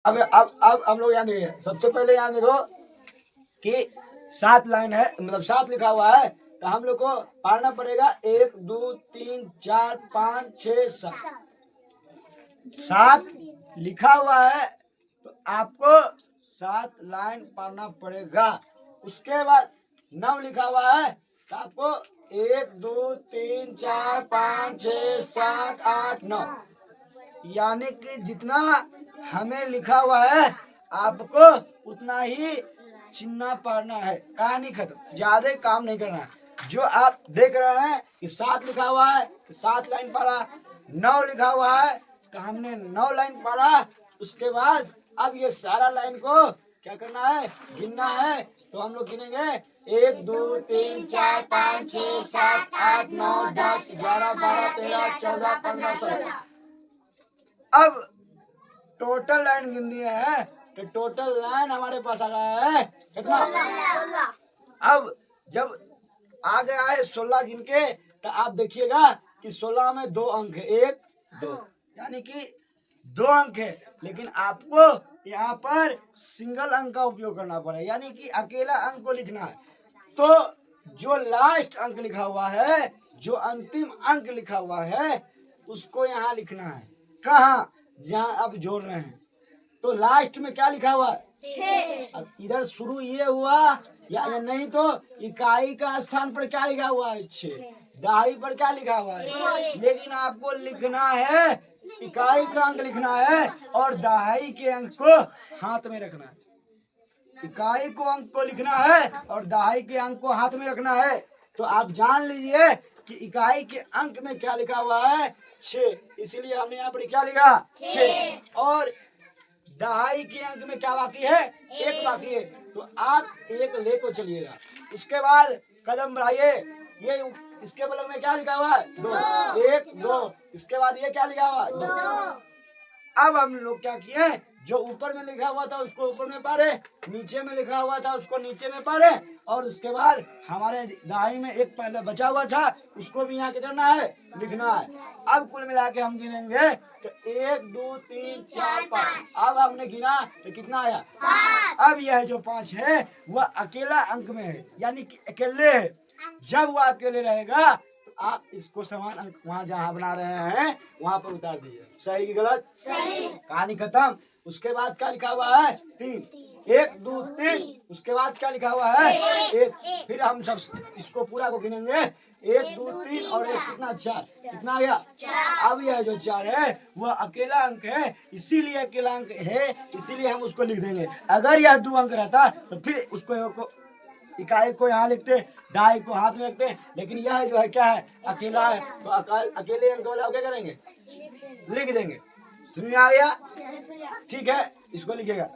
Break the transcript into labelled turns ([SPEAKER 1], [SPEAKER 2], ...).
[SPEAKER 1] अब हम लोग यहाँ देखिए, सबसे पहले यहाँ देखो कि 7 लाइन है, मतलब 7 लिखा हुआ है, तो हम लोग को पढ़ना पड़ेगा 1 2 3 4 5 6 7। 7 लिखा हुआ है तो आपको 7 लाइन पढ़ना पड़ेगा। उसके बाद 9 लिखा हुआ है तो आपको 1 2 3 4 5 6 7 8 9, यानी कि जितना हमें लिखा हुआ है आपको उतना ही चिन्ह पढ़ना है। कहानी खत्म, ज्यादा काम नहीं करना है। जो आप देख रहे हैं कि 7 लिखा हुआ है तो 7 लाइन पढ़ा, 9 लिखा हुआ है तो हमने 9 लाइन पढ़ा। उसके बाद अब ये सारा लाइन को क्या करना है, गिनना है। तो हम लोग गिनेंगे 1 2 3 4 5 6 7 8 9 10 11 12 13 14 15 16। अब टोटल लाइन गिन दिए हैं तो टोटल लाइन हमारे पास आ गया है कितना। अब जब आ गया है 16 गिन के तो आप देखिएगा कि 16 में 2 अंक है, 1 2, यानी कि 2 अंक है। लेकिन आपको यहाँ पर सिंगल अंक का उपयोग करना पड़ेगा, यानी कि अकेला अंक को लिखना है। तो जो लास्ट अंक लिखा हुआ है, जो अंतिम अंक लिखा हुआ है, उसको यहाँ लिखना है। कहाँ, जहाँ आप जोड़ रहे हैं तो लास्ट में क्या लिखा हुआ है, इधर शुरू ये हुआ या नहीं तो इकाई का स्थान पर क्या लिखा हुआ है 6, दहाई पर क्या लिखा हुआ है। लेकिन आपको लिखना है, इकाई का अंक लिखना है और दहाई के अंक को हाथ में रखना है। इकाई को अंक को लिखना है और दहाई के अंक को हाथ में रखना है। तो आप जान लीजिए कि इकाई के अंक में क्या लिखा हुआ है 6, इसीलिए हमने यहाँ पर क्या लिखा 6। और दहाई के अंक में क्या बाकी है, 1 बाकी है। तो आप 1 ले को चलिएगा। उसके बाद कदम बढ़ाइए, ये इसके बगल में क्या लिखा हुआ है 2, 1 2। इसके बाद ये क्या लिखा हुआ है 2। अब हम लोग क्या किए, जो ऊपर में लिखा हुआ था उसको ऊपर में पढ़े, नीचे में लिखा हुआ था उसको नीचे में पढ़े, और उसके बाद हमारे दहाई में 1 पहले बचा हुआ था उसको भी यहाँ क्या करना है, लिखना है। अब कुल मिला के हम गिनेंगे तो 1 2 3 4 5। अब हमने गिना तो कितना आया 5। अब यह जो 5 है वह अकेला अंक में है, यानी कि अकेले है। जब वह अकेले रहेगा तो आप इसको समान अंक वहाँ जहाँ बना रहे हैं वहाँ पर उतार दीजिए। सही की गलत, सही। कहानी खत्म। उसके बाद क्या लिखा हुआ है 3, 1 2 3। उसके बाद क्या लिखा हुआ है 1। फिर हम सब इसको पूरा को गिनेंगे 1 2 3 और 1 कितना 4, कितना आ गया 4। अब यह जो 4 है वह अकेला अंक है, इसीलिए अकेला अंक है, इसीलिए हम उसको लिख देंगे। अगर यह 2 अंक रहता तो फिर उसको इकाई को यहाँ लिखते, दहाई को हाथ में रखते। लेकिन यह जो है क्या है, अकेला है, तो अकेले अंक वाला क्या करेंगे, लिख देंगे। समझ में आ गया, ठीक है, इसको लिखेगा।